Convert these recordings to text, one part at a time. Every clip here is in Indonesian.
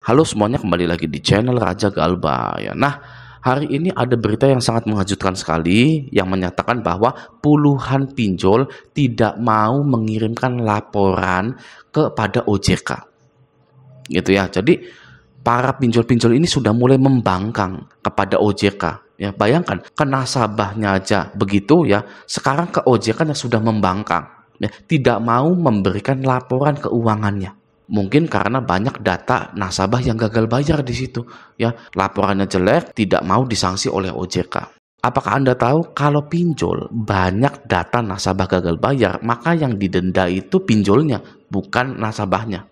Halo semuanya, kembali lagi di channel Raja Galba ya. Nah, hari ini ada berita yang sangat mengejutkan sekali yang menyatakan bahwa puluhan pinjol tidak mau mengirimkan laporan kepada OJK. Gitu ya. Jadi para pinjol-pinjol ini sudah mulai membangkang kepada OJK. Ya, bayangkan ke nasabahnya aja begitu ya. Sekarang ke OJK yang sudah membangkang. Ya, tidak mau memberikan laporan keuangannya. Mungkin karena banyak data nasabah yang gagal bayar di situ, ya. Laporannya jelek, tidak mau disanksi oleh OJK. Apakah Anda tahu kalau pinjol banyak data nasabah gagal bayar, maka yang didenda itu pinjolnya, bukan nasabahnya.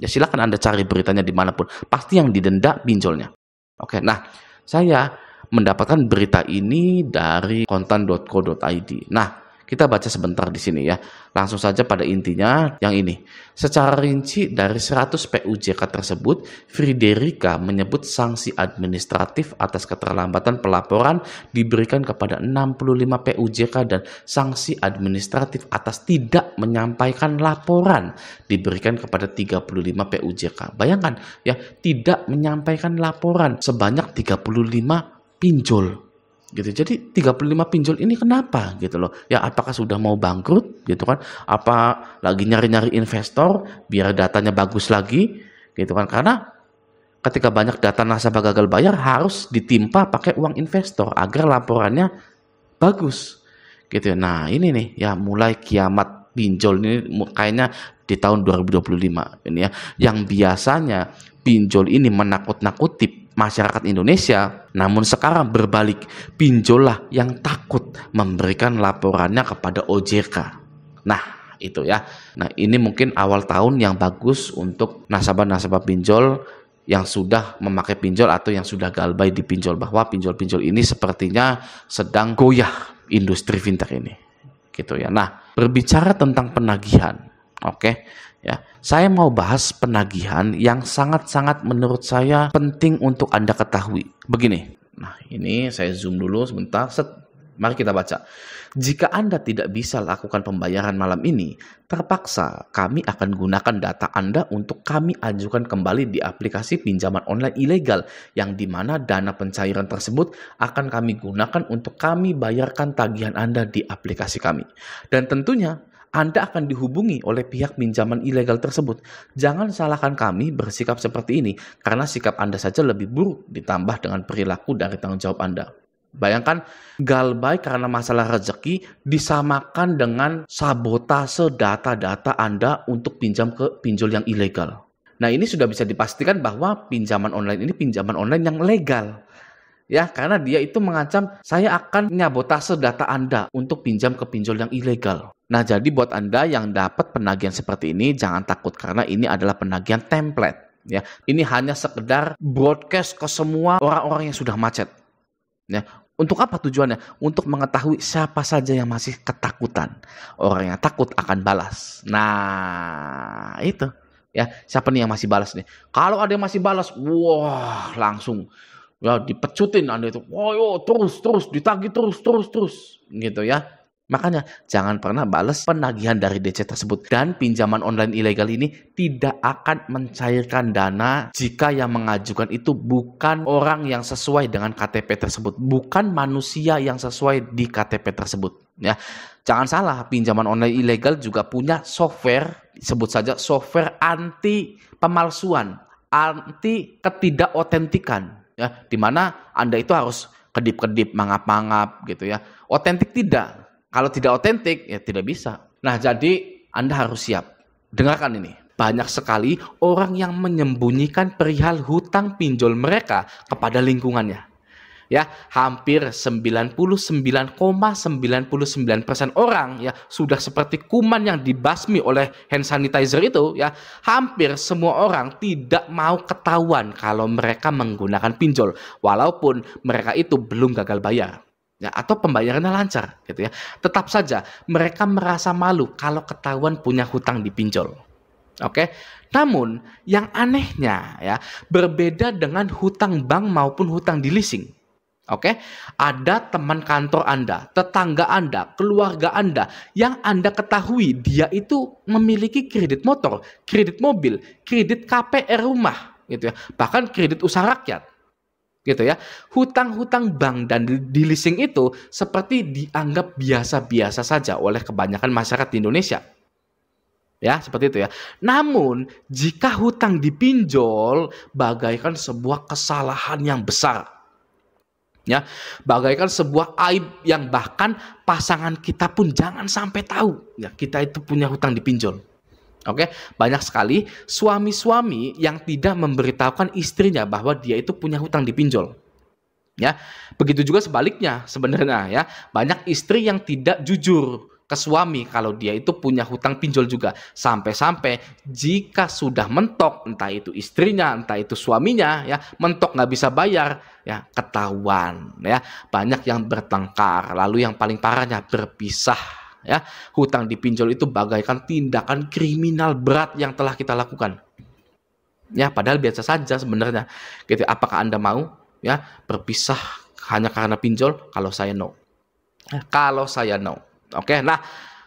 Ya silakan Anda cari beritanya dimanapun, pasti yang didenda pinjolnya. Oke, nah saya mendapatkan berita ini dari kontan.co.id. Nah, kita baca sebentar di sini ya. Langsung saja pada intinya yang ini. Secara rinci dari 100 PUJK tersebut, Friederika menyebut sanksi administratif atas keterlambatan pelaporan diberikan kepada 65 PUJK dan sanksi administratif atas tidak menyampaikan laporan diberikan kepada 35 PUJK. Bayangkan ya, tidak menyampaikan laporan sebanyak 35 pinjol. Gitu. Jadi 35 pinjol ini kenapa gitu loh. Ya apakah sudah mau bangkrut gitu kan? Apa lagi nyari-nyari investor biar datanya bagus lagi gitu kan? Karena ketika banyak data nasabah gagal bayar harus ditimpa pakai uang investor agar laporannya bagus. Gitu. Nah, ini nih ya mulai kiamat pinjol ini kayaknya di tahun 2025 ini ya. Yang biasanya pinjol ini menakut-nakuti masyarakat Indonesia, namun sekarang berbalik, pinjol yang takut memberikan laporannya kepada OJK. Nah, itu ya. Nah, ini mungkin awal tahun yang bagus untuk nasabah-nasabah pinjol yang sudah memakai pinjol atau yang sudah galbay di pinjol, bahwa pinjol-pinjol ini sepertinya sedang goyah industri fintech ini. Gitu ya. Nah, berbicara tentang penagihan, oke. Ya, saya mau bahas penagihan yang sangat-sangat menurut saya penting untuk Anda ketahui. Begini, nah ini saya zoom dulu sebentar. Mari kita baca. Jika Anda tidak bisa lakukan pembayaran malam ini, terpaksa kami akan gunakan data Anda untuk kami ajukan kembali di aplikasi pinjaman online ilegal, yang dimana dana pencairan tersebut akan kami gunakan untuk kami bayarkan tagihan Anda di aplikasi kami. Dan tentunya Anda akan dihubungi oleh pihak pinjaman ilegal tersebut. Jangan salahkan kami bersikap seperti ini, karena sikap Anda saja lebih buruk ditambah dengan perilaku dari tanggung jawab Anda. Bayangkan, galbay karena masalah rezeki disamakan dengan sabotase data-data Anda untuk pinjam ke pinjol yang ilegal. Nah, ini sudah bisa dipastikan bahwa pinjaman online ini pinjaman online yang legal. Ya, karena dia itu mengancam saya akan menyabotase data Anda untuk pinjam ke pinjol yang ilegal. Nah, jadi buat Anda yang dapat penagihan seperti ini, jangan takut karena ini adalah penagihan template. Ya, ini hanya sekedar broadcast ke semua orang-orang yang sudah macet. Ya, untuk apa tujuannya? Untuk mengetahui siapa saja yang masih ketakutan. Orang yang takut akan balas. Nah, itu. Ya, siapa nih yang masih balas nih? Kalau ada yang masih balas, wah, langsung ya dipecutin Anda itu. Oh, yo, terus ditagih terus gitu ya. Makanya jangan pernah balas penagihan dari DC tersebut. Dan pinjaman online ilegal ini tidak akan mencairkan dana jika yang mengajukan itu bukan orang yang sesuai dengan KTP tersebut, bukan manusia yang sesuai di KTP tersebut. Ya, jangan salah, pinjaman online ilegal juga punya software, sebut saja software anti pemalsuan, anti ketidakotentikan. Ya, di mana Anda itu harus kedip-kedip, mangap-mangap gitu ya. Otentik tidak. Kalau tidak otentik, ya tidak bisa. Nah, jadi Anda harus siap. Dengarkan ini. Banyak sekali orang yang menyembunyikan perihal hutang pinjol mereka kepada lingkungannya. Ya, hampir 99,99% orang ya sudah seperti kuman yang dibasmi oleh hand sanitizer itu ya. Hampir semua orang tidak mau ketahuan kalau mereka menggunakan pinjol walaupun mereka itu belum gagal bayar. Ya, atau pembayarannya lancar gitu ya. Tetap saja mereka merasa malu kalau ketahuan punya hutang di pinjol. Oke. Namun yang anehnya ya, berbeda dengan hutang bank maupun hutang di leasing. Oke. Ada teman kantor Anda, tetangga Anda, keluarga Anda yang Anda ketahui dia itu memiliki kredit motor, kredit mobil, kredit KPR rumah. gitu ya. Bahkan kredit usaha rakyat, gitu ya. Hutang-hutang bank dan di leasing itu seperti dianggap biasa-biasa saja oleh kebanyakan masyarakat di Indonesia. Ya, seperti itu ya. Namun, jika hutang dipinjol bagaikan sebuah kesalahan yang besar. Ya, bagaikan sebuah aib yang bahkan pasangan kita pun jangan sampai tahu ya kita itu punya hutang dipinjol. Oke, banyak sekali suami-suami yang tidak memberitahukan istrinya bahwa dia itu punya hutang dipinjol. Ya, begitu juga sebaliknya sebenarnya ya. Banyak istri yang tidak jujur ke suami kalau dia itu punya hutang pinjol juga. Sampai-sampai jika sudah mentok, entah itu istrinya, entah itu suaminya ya, mentok nggak bisa bayar, ya ketahuan ya. Banyak yang bertengkar, lalu yang paling parahnya berpisah ya. Hutang dipinjol itu bagaikan tindakan kriminal berat yang telah kita lakukan. Ya, padahal biasa saja sebenarnya. Gitu. Apakah Anda mau ya berpisah hanya karena pinjol? Kalau saya no. Kalau saya no. Oke, nah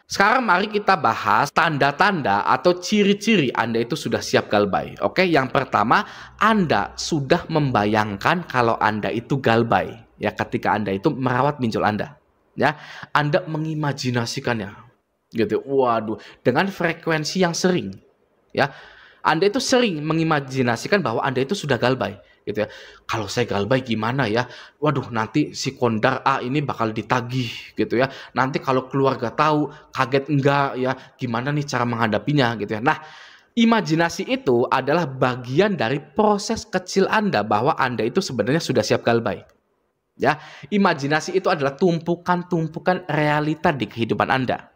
sekarang mari kita bahas tanda-tanda atau ciri-ciri Anda itu sudah siap galbay. Oke, yang pertama, Anda sudah membayangkan kalau Anda itu galbay. Ya, ketika Anda itu merawat pinjol Anda. Ya, Anda mengimajinasikannya. Gitu. Waduh, dengan frekuensi yang sering. Ya, Anda itu sering mengimajinasikan bahwa Anda itu sudah galbay. Gitu ya. Kalau saya galbay gimana ya? Waduh, nanti si kondar A ini bakal ditagih gitu ya. Nanti kalau keluarga tahu kaget enggak ya? Gimana nih cara menghadapinya gitu ya. Nah, imajinasi itu adalah bagian dari proses kecil Anda bahwa Anda itu sebenarnya sudah siap galbay. Ya, imajinasi itu adalah tumpukan-tumpukan realita di kehidupan Anda.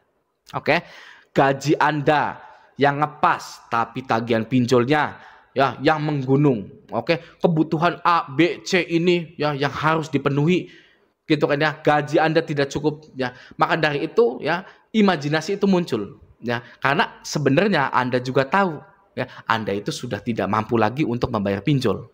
Oke. Gaji Anda yang ngepas tapi tagihan pinjolnya ya yang menggunung. Oke, kebutuhan A, B, C ini ya yang harus dipenuhi gitu kan ya. Gaji Anda tidak cukup ya. Maka dari itu ya imajinasi itu muncul ya. Karena sebenarnya Anda juga tahu ya Anda itu sudah tidak mampu lagi untuk membayar pinjol.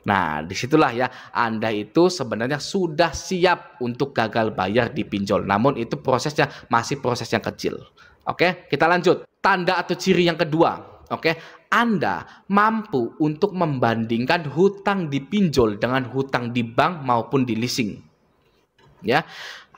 Nah, disitulah ya Anda itu sebenarnya sudah siap untuk gagal bayar di pinjol. Namun itu prosesnya masih proses yang kecil. Oke, kita lanjut. Tanda atau ciri yang kedua. Oke, Anda mampu untuk membandingkan hutang dipinjol dengan hutang di bank maupun di leasing. Ya,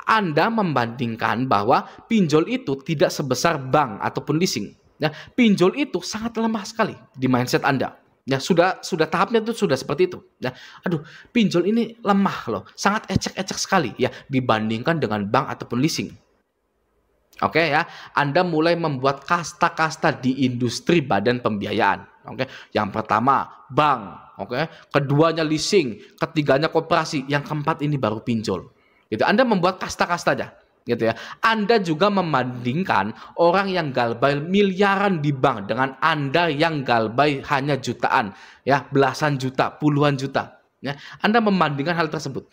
Anda membandingkan bahwa pinjol itu tidak sebesar bank ataupun leasing. Ya, pinjol itu sangat lemah sekali di mindset Anda. Ya, sudah tahapnya itu sudah seperti itu. Ya, aduh, pinjol ini lemah loh, sangat ecek-ecek sekali ya dibandingkan dengan bank ataupun leasing. Oke ya, Anda mulai membuat kasta-kasta di industri badan pembiayaan. Oke, yang pertama bank, oke, keduanya leasing, ketiganya koperasi, yang keempat ini baru pinjol. Gitu. Anda membuat kasta-kasta aja, gitu ya. Anda juga membandingkan orang yang galbay miliaran di bank dengan Anda yang galbay hanya jutaan, ya, belasan juta, puluhan juta. Ya. Anda membandingkan hal tersebut.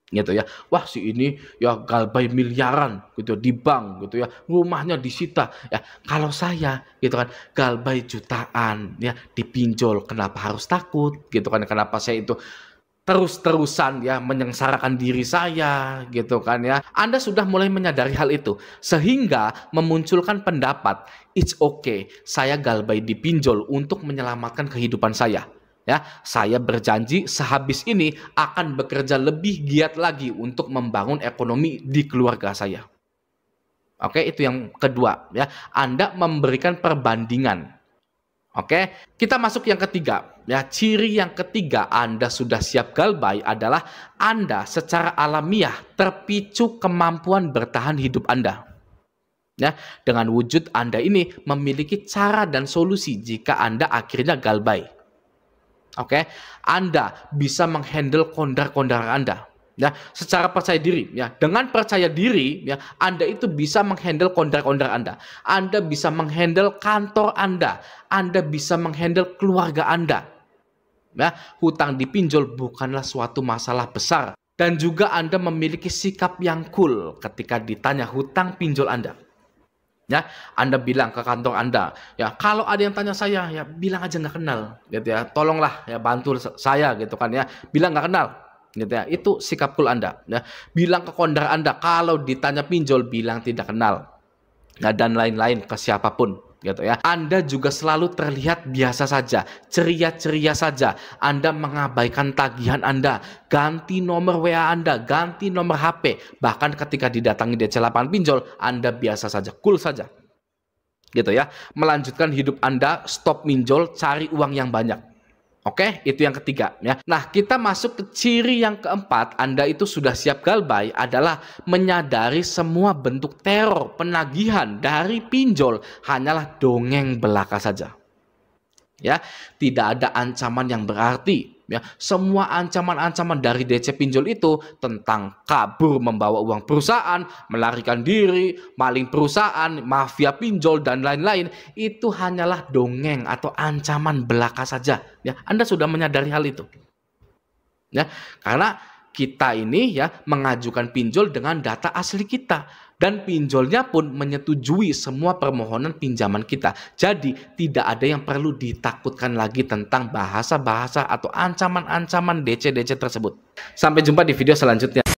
Gitu ya, wah si ini ya galbay miliaran gitu di bank gitu ya, rumahnya disita ya. Kalau saya gitu kan galbay jutaan ya dipinjol, kenapa harus takut gitu kan? Kenapa saya itu terus-terusan ya menyengsarakan diri saya gitu kan ya. Anda sudah mulai menyadari hal itu sehingga memunculkan pendapat it's okay, saya galbay dipinjol untuk menyelamatkan kehidupan saya. Ya, saya berjanji sehabis ini akan bekerja lebih giat lagi untuk membangun ekonomi di keluarga saya. Oke, itu yang kedua ya. Anda memberikan perbandingan. Oke, kita masuk yang ketiga. Ya, ciri yang ketiga Anda sudah siap galbay adalah Anda secara alamiah terpicu kemampuan bertahan hidup Anda. Ya, dengan wujud Anda ini memiliki cara dan solusi jika Anda akhirnya galbay. Oke, Anda bisa menghandle kondar-kondar Anda, ya, secara percaya diri, ya. Dengan percaya diri, ya, Anda itu bisa menghandle kondar-kondar Anda. Anda bisa menghandle kantor Anda. Anda bisa menghandle keluarga Anda. Ya, hutang dipinjol bukanlah suatu masalah besar dan juga Anda memiliki sikap yang cool ketika ditanya hutang pinjol Anda. Ya, Anda bilang ke kantor Anda, ya kalau ada yang tanya saya, ya bilang aja nggak kenal, gitu ya. Tolonglah ya bantu saya, gitu kan ya. Bilang nggak kenal, gitu ya. Itu sikap cool Anda. Ya, bilang ke kondar Anda kalau ditanya pinjol, bilang tidak kenal, ya, dan lain-lain ke siapapun. gitu ya. Anda juga selalu terlihat biasa saja, ceria-ceria saja. Anda mengabaikan tagihan Anda, ganti nomor WA Anda, ganti nomor HP. Bahkan ketika didatangi DC lapangan pinjol, Anda biasa saja, cool saja. Gitu ya. Melanjutkan hidup Anda, stop minjol, cari uang yang banyak. Oke, itu yang ketiga ya. Nah, kita masuk ke ciri yang keempat, Anda itu sudah siap galbay, adalah menyadari semua bentuk teror penagihan dari pinjol hanyalah dongeng belaka saja. Ya, tidak ada ancaman yang berarti ya. Semua ancaman-ancaman dari DC pinjol itu tentang kabur membawa uang perusahaan, melarikan diri, maling perusahaan, mafia pinjol dan lain-lain, itu hanyalah dongeng atau ancaman belaka saja ya. Anda sudah menyadari hal itu ya, karena kita ini ya mengajukan pinjol dengan data asli kita, dan pinjolnya pun menyetujui semua permohonan pinjaman kita. Jadi tidak ada yang perlu ditakutkan lagi tentang bahasa-bahasa atau ancaman-ancaman DC-DC tersebut. Sampai jumpa di video selanjutnya.